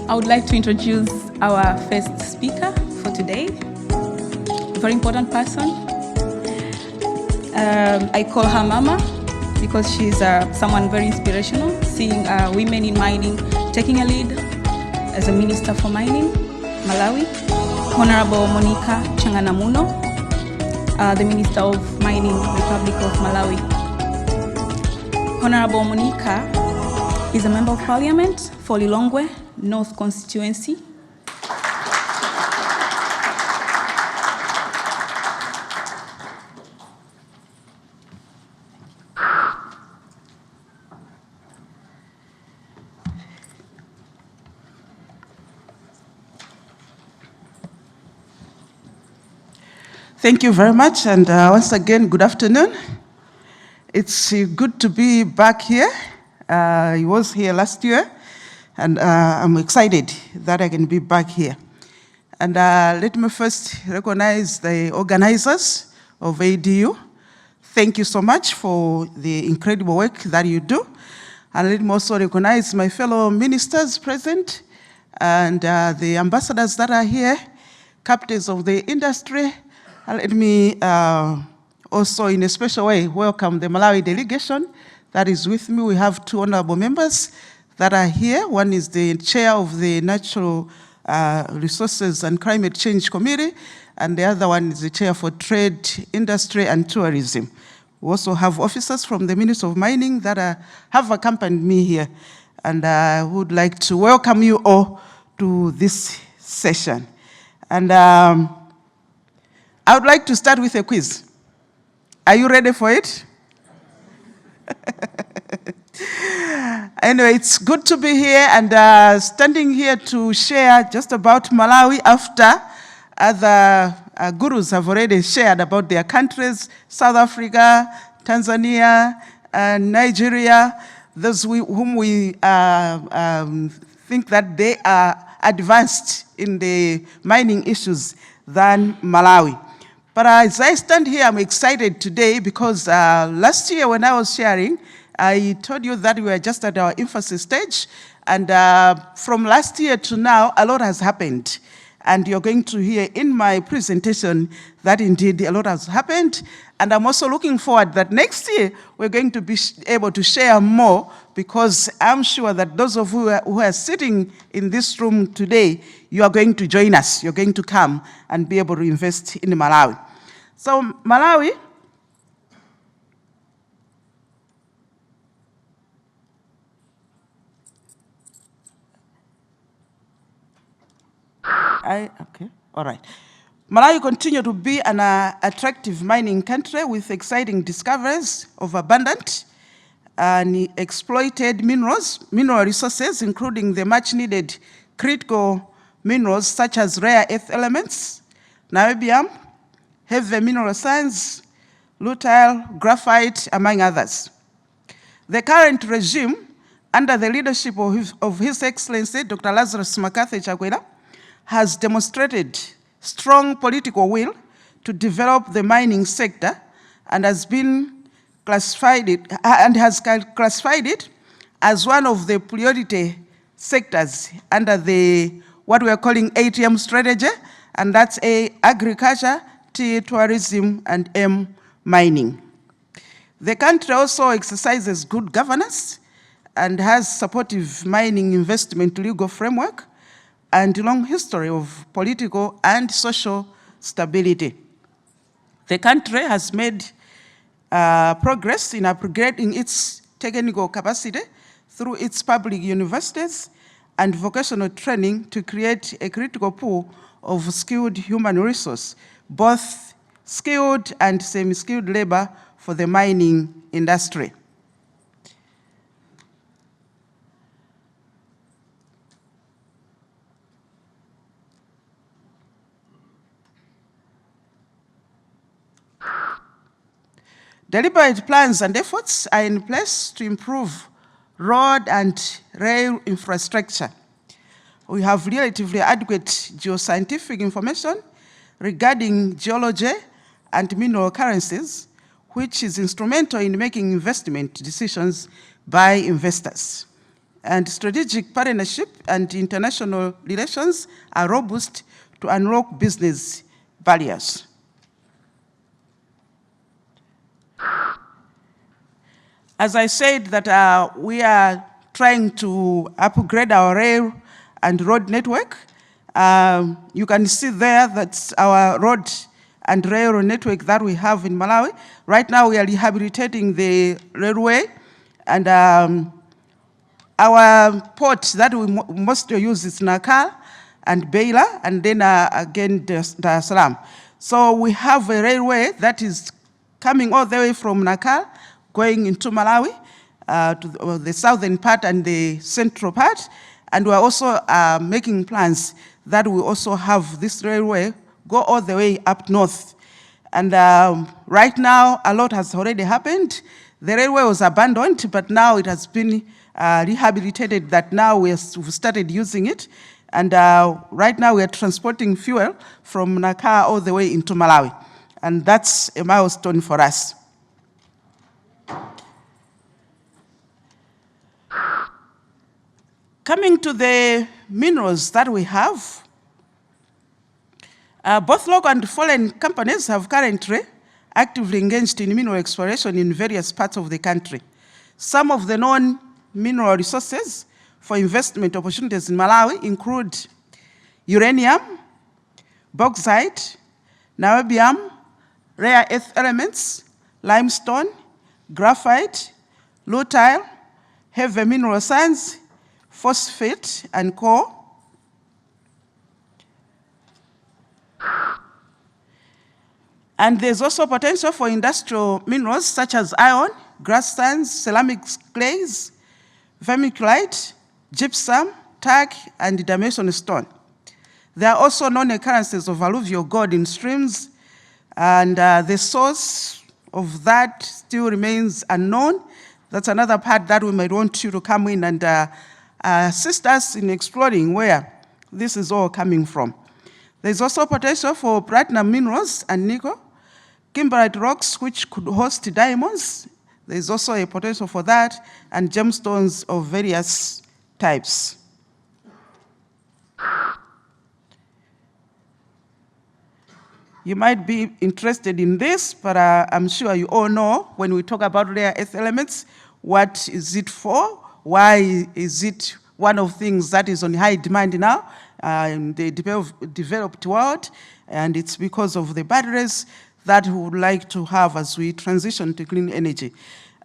I would like to introduce our first speaker for today, a very important person. I call her Mama because she's someone very inspirational, seeing women in mining taking a lead as a Minister for Mining, Malawi, Honorable Monica Chang'anamuno, the Minister of Mining, Republic of Malawi. Honorable Monica is a Member of Parliament for Lilongwe North Constituency. Thank you very much, and once again, good afternoon. It's good to be back here. I was here last year, and I'm excited that I can be back here. And let me first recognize the organizers of ADU. Thank you so much for the incredible work that you do. And let me also recognize my fellow ministers present, and the ambassadors that are here, captains of the industry. Let me also, in a special way, welcome the Malawi delegation that is with me. We have two honorable members that are here. One is the chair of the Natural Resources and Climate Change Committee, and the other one is the chair for Trade, Industry and Tourism. We also have officers from the Ministry of Mining that have accompanied me here, and I would like to welcome you all to this session. And I would like to start with a quiz. Are you ready for it? Anyway, it's good to be here and standing here to share just about Malawi after other gurus have already shared about their countries, South Africa, Tanzania, and Nigeria, those whom we think that they are advanced in the mining issues than Malawi. But as I stand here, I'm excited today because last year when I was sharing, I told you that we were just at our infancy stage. And from last year to now, a lot has happened. And you're going to hear in my presentation that indeed a lot has happened. And I'm also looking forward that next year, we're going to be able to share more, because I'm sure that those of you who are sitting in this room today, you are going to join us. You're going to come and be able to invest in Malawi. So Malawi, okay, all right. Malawi continue to be an attractive mining country with exciting discoveries of abundant and exploited mineral resources, including the much needed critical minerals such as rare earth elements, niobium, heavy mineral sands, rutile, graphite, among others. The current regime, under the leadership of His Excellency Dr. Lazarus Makathi Chakwera, has demonstrated strong political will to develop the mining sector and has classified it as one of the priority sectors under the what we are calling ATM strategy, and that's agriculture, T, tourism, and M, mining. The country also exercises good governance and has supportive mining investment legal framework and a long history of political and social stability. The country has made progress in upgrading its technical capacity through its public universities and vocational training to create a critical pool of skilled human resource, both skilled and semi-skilled labor for the mining industry. Deliberate plans and efforts are in place to improve road and rail infrastructure. We have relatively adequate geoscientific information regarding geology and mineral occurrences, which is instrumental in making investment decisions by investors. and strategic partnership and international relations are robust to unlock business barriers. As I said that we are trying to upgrade our rail and road network. You can see there that's our road and rail network that we have in Malawi. Right now we are rehabilitating the railway, and our port that we mostly use is Nakal and Beila, and then again Dar es Salaam. So we have a railway that is coming all the way from Nakal, going into Malawi, to the southern part and the central part. And we're also making plans that we also have this railway go all the way up north. And right now, a lot has already happened. The railway was abandoned, but now it has been rehabilitated, that now we've started using it. And right now we are transporting fuel from Nakal all the way into Malawi. And that's a milestone for us. Coming to the minerals that we have, both local and foreign companies have currently actively engaged in mineral exploration in various parts of the country. Some of the known mineral resources for investment opportunities in Malawi include uranium, bauxite, niobium, rare earth elements, limestone, graphite, rutile, heavy mineral sands, phosphate, and coal. And there's also potential for industrial minerals such as iron, grass sands, ceramic clays, vermiculite, gypsum, tag, and dimension stone. There are also known occurrences of alluvial gold in streams, and the source of that still remains unknown. That's another part that we might want you to come in and assist us in exploring where this is all coming from. There's also potential for platinum minerals and nickel, kimberlite rocks which could host diamonds. There's also a potential for that, and gemstones of various types. You might be interested in this, but I'm sure you all know when we talk about rare earth elements, what is it for? Why is it one of the things that is on high demand now in the developed world? And it's because of the batteries that we would like to have as we transition to clean energy.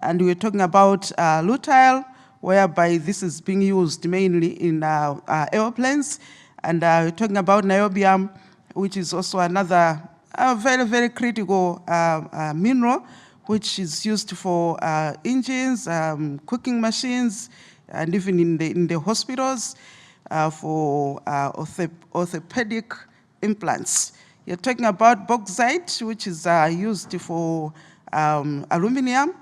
And we're talking about rutile, whereby this is being used mainly in airplanes. And we're talking about niobium, which is also another very, very critical mineral, which is used for engines, cooking machines, and even in the hospitals for orthopedic implants. You're talking about bauxite, which is used for aluminum.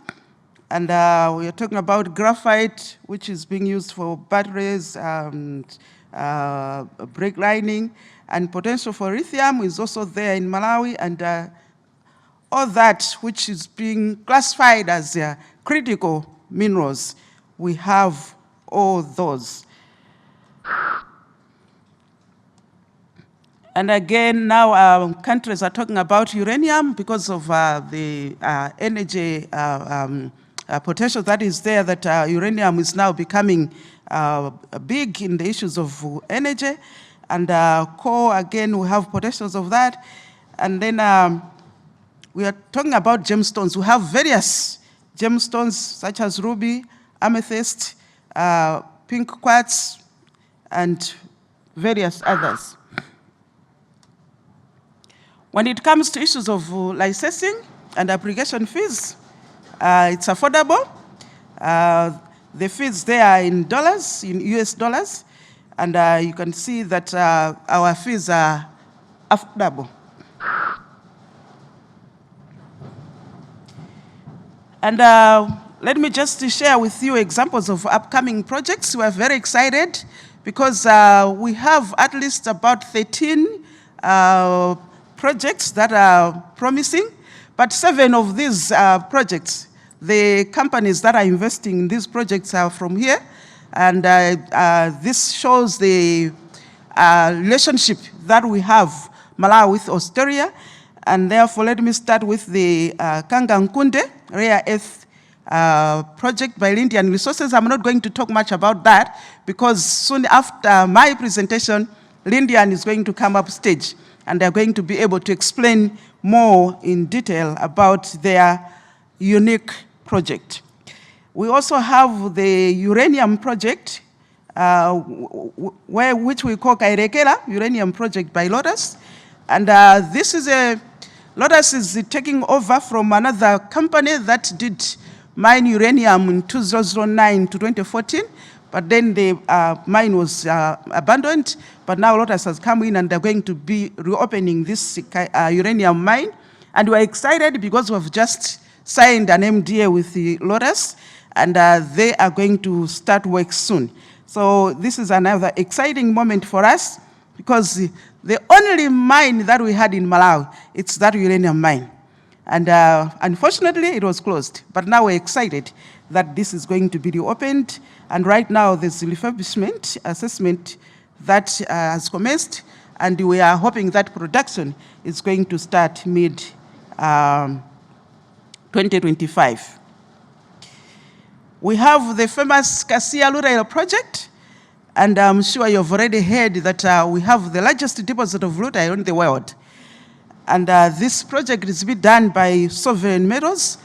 And we're talking about graphite, which is being used for batteries, brake lining, and potential for lithium is also there in Malawi, and all that which is being classified as critical minerals, we have all those. And again, now countries are talking about uranium because of the energy potential that is there, that uranium is now becoming big in the issues of energy. And coal, again, we have potentials of that. And then we are talking about gemstones. We have various gemstones such as ruby, amethyst, pink quartz, and various others. When it comes to issues of licensing and application fees, it's affordable. The fees there are in dollars, in US dollars, and you can see that our fees are affordable. And let me just share with you examples of upcoming projects. We are very excited because we have at least about 13 projects that are promising, but 7 of these projects, the companies that are investing in these projects are from here. And this shows the relationship that we have, Malawi with Australia. And therefore, let me start with the Kangankunde rare earth project by Indian Resources. I'm not going to talk much about that because soon after my presentation, Lindian is going to come up stage and they're going to be able to explain more in detail about their unique project. We also have the uranium project, which we call Kairekera Uranium Project by Lotus. And this is Lotus is taking over from another company that did mine uranium in 2009 to 2014, but then the mine was abandoned, but now Lotus has come in and they're going to be reopening this uranium mine. And we're excited because we've just signed an MDA with the Lotus, and they are going to start work soon. So this is another exciting moment for us because the only mine that we had in Malawi, it's that uranium mine. And unfortunately, it was closed. But now we're excited that this is going to be reopened. And right now, there's refurbishment assessment that has commenced. And we are hoping that production is going to start mid-2025. We have the famous Kasia Lurail project. And I'm sure you've already heard that we have the largest deposit of rutile in the world. And this project is being done by Sovereign Metals.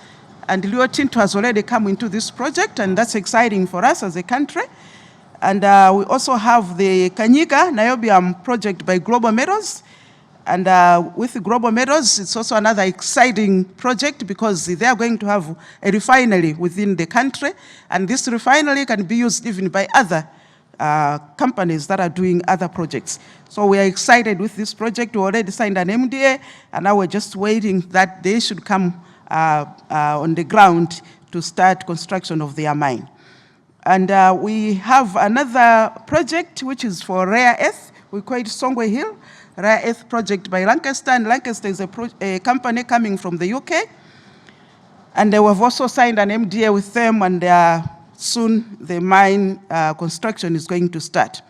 And Rio Tinto has already come into this project, and that's exciting for us as a country. And we also have the Kanyiga Niobium project by Global Metals. And with Global Metals, it's also another exciting project because they are going to have a refinery within the country. And this refinery can be used even by other companies that are doing other projects. So we are excited with this project. We already signed an MDA, and now we're just waiting that they should come on the ground to start construction of their mine. And we have another project which is for rare earth. We call it Songwe Hill Rare Earth Project by Lancaster. And Lancaster is a company coming from the UK. And we have also signed an MDA with them, and soon the mine construction is going to start.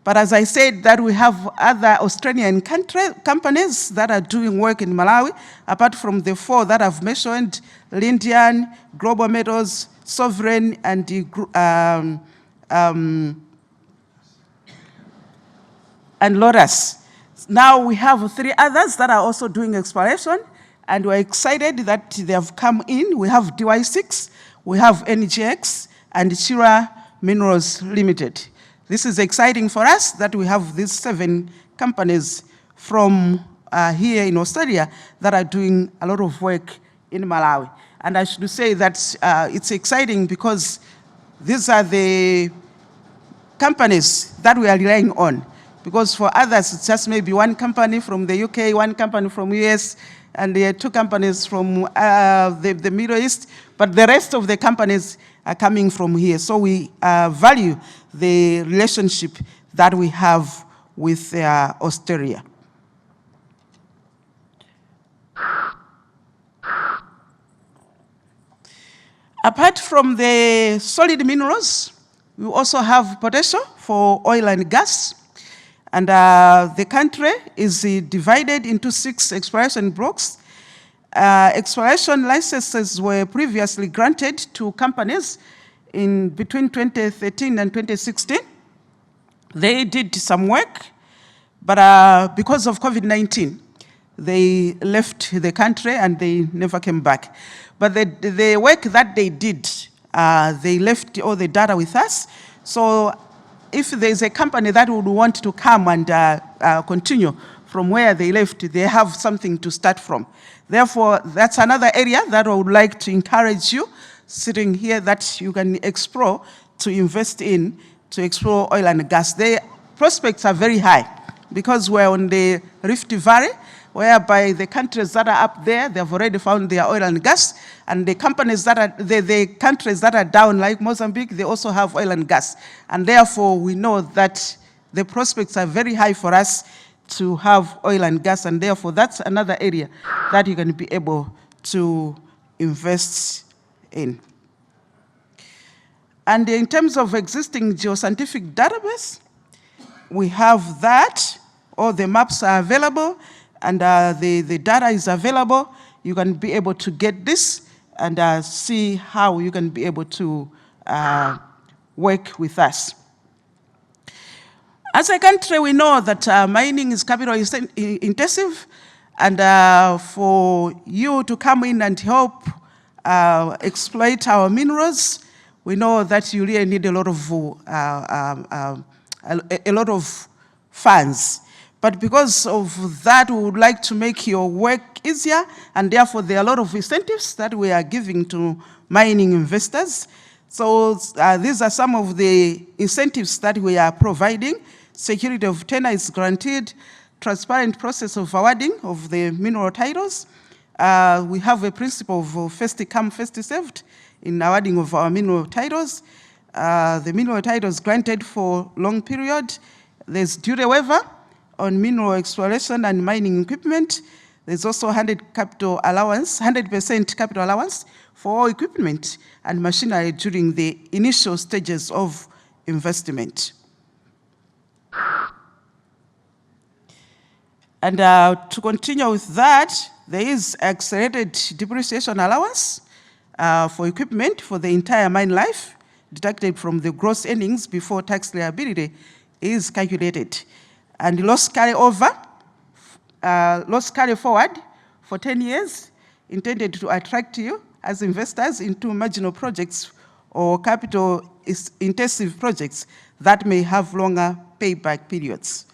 But as I said, that we have other Australian companies that are doing work in Malawi, apart from the four that I've mentioned: Lindian, Global Metals, Sovereign, and Lotus. Now we have three others that are also doing exploration, and we're excited that they have come in. We have DY6, we have NGX, and Chira Minerals Limited. This is exciting for us that we have these 7 companies from here in Australia that are doing a lot of work in Malawi. And I should say that it's exciting because these are the companies that we are relying on. Because for others, it's just maybe one company from the UK, one company from US, and there are 2 companies from the Middle East, but the rest of the companies are coming from here. So we value the relationship that we have with Australia. Apart from the solid minerals, we also have potential for oil and gas. And the country is divided into 6 exploration blocks. Exploration licenses were previously granted to companies in between 2013 and 2016. They did some work, but because of COVID-19, they left the country and they never came back. But the work that they did, they left all the data with us. So if there's a company that would want to come and continue from where they left, they have something to start from. Therefore, that's another area that I would like to encourage you sitting here that you can explore, to invest in, to explore oil and gas. The prospects are very high because we're on the Rift Valley, whereby the countries that are up there, they've already found their oil and gas, and the companies that are, the countries that are down, like Mozambique, they also have oil and gas. And therefore, we know that the prospects are very high for us to have oil and gas, and therefore, that's another area that you can be able to invest in. And in terms of existing geoscientific database, we have that. All the maps are available, and the data is available. You can be able to get this and see how you can be able to work with us. As a country, we know that mining is capital intensive, and for you to come in and help exploit our minerals, we know that you really need a lot of funds. But because of that, we would like to make your work easier, and therefore there are a lot of incentives that we are giving to mining investors. So these are some of the incentives that we are providing. Security of tenure is guaranteed, transparent process of awarding of the mineral titles. We have a principle of first come, first served in awarding of our mineral titles. The mineral titles granted for long period. There's duty waiver on mineral exploration and mining equipment. There's also 100% capital allowance for all equipment and machinery during the initial stages of investment. And to continue with that, there is accelerated depreciation allowance for equipment for the entire mine life, deducted from the gross earnings before tax liability is calculated. And loss carry forward for 10 years, intended to attract you as investors into marginal projects or capital-intensive projects that may have longer payback periods.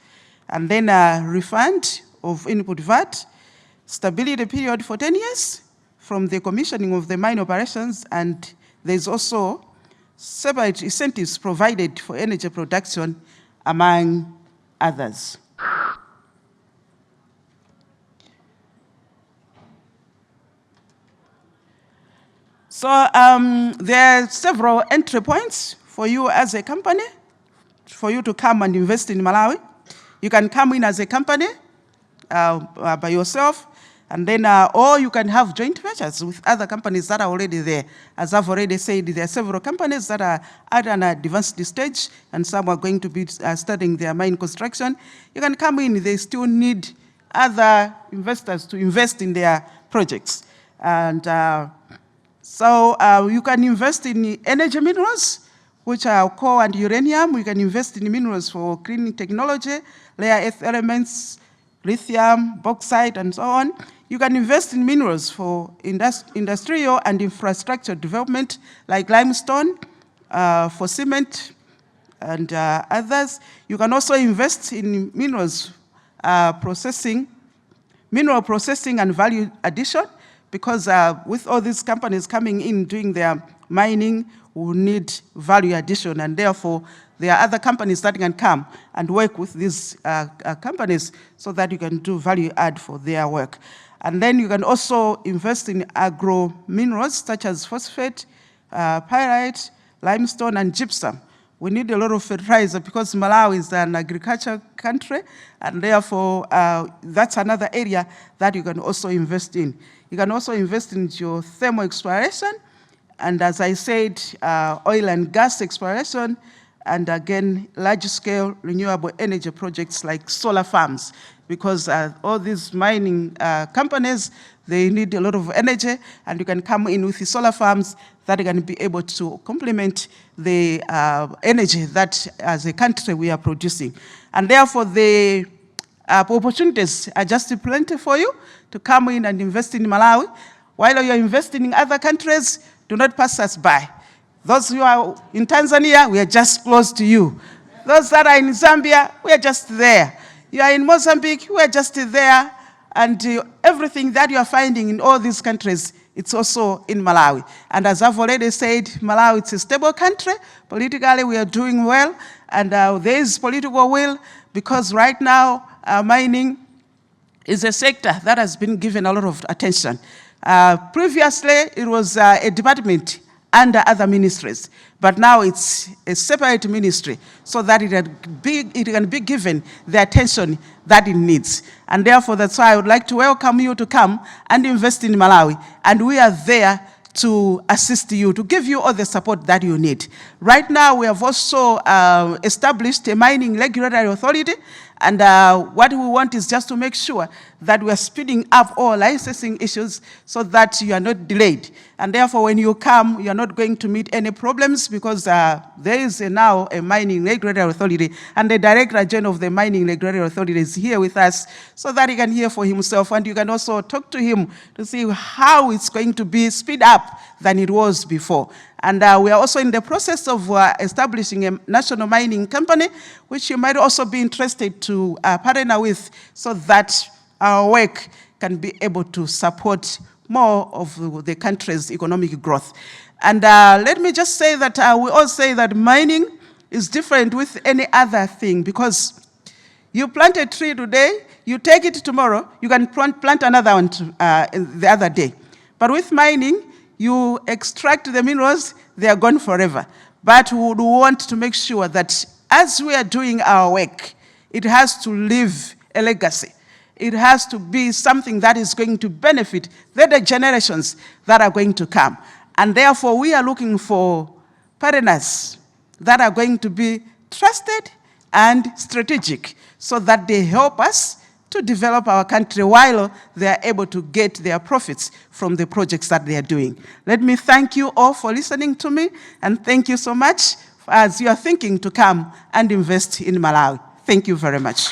And then a refund of input VAT, stability period for 10 years from the commissioning of the mine operations, and there's also separate incentives provided for energy production, among others. So there are several entry points for you as a company, for you to come and invest in Malawi. You can come in as a company by yourself, and then, or you can have joint ventures with other companies that are already there. As I've already said, there are several companies that are at an advanced stage, and some are going to be starting their mine construction. You can come in, they still need other investors to invest in their projects. And so you can invest in energy minerals, which are coal and uranium. You can invest in minerals for cleaning technology, rare earth elements, lithium, bauxite, and so on. You can invest in minerals for industrial and infrastructure development, like limestone, for cement, and others. You can also invest in minerals mineral processing and value addition, because with all these companies coming in doing their mining, we need value addition, and therefore there are other companies that can come and work with these companies so that you can do value add for their work. And then you can also invest in agro minerals such as phosphate, pyrite, limestone, and gypsum. We need a lot of fertilizer because Malawi is an agricultural country, and therefore that's another area that you can also invest in. You can also invest in geothermal exploration, and as I said, oil and gas exploration, and again, large-scale renewable energy projects like solar farms, because all these mining companies, they need a lot of energy, and you can come in with the solar farms that can be able to complement the energy that, as a country, we are producing. And therefore, the opportunities are just plenty for you to come in and invest in Malawi. While you're investing in other countries, do not pass us by. Those who are in Tanzania, we are just close to you. Those that are in Zambia, we are just there. You are in Mozambique, we are just there. And everything that you are finding in all these countries, it's also in Malawi. And as I've already said, Malawi is a stable country. Politically, we are doing well. And there is political will, because right now, mining is a sector that has been given a lot of attention. Previously, it was a department under other ministries, but now it's a separate ministry so that it can be given the attention that it needs. And therefore, that's why I would like to welcome you to come and invest in Malawi. And we are there to assist you, to give you all the support that you need. Right now, we have also established a mining regulatory authority, and what we want is just to make sure that we are speeding up all licensing issues so that you are not delayed. And therefore, when you come, you are not going to meet any problems because there is now a mining regulatory authority, and the Director General of the Mining Regulatory Authority is here with us so that he can hear for himself, and you can also talk to him to see how it's going to be speed up than it was before. And we are also in the process of establishing a national mining company, which you might also be interested to partner with so that our work can be able to support more of the country's economic growth. And let me just say that we all say that mining is different with any other thing, because you plant a tree today, you take it tomorrow, you can plant another one the other day. But with mining, you extract the minerals, they are gone forever. But we would want to make sure that as we are doing our work, it has to leave a legacy. It has to be something that is going to benefit the generations that are going to come. And therefore, we are looking for partners that are going to be trusted and strategic so that they help us to develop our country while they are able to get their profits from the projects that they are doing. Let me thank you all for listening to me, and thank you so much as you are thinking to come and invest in Malawi. Thank you very much.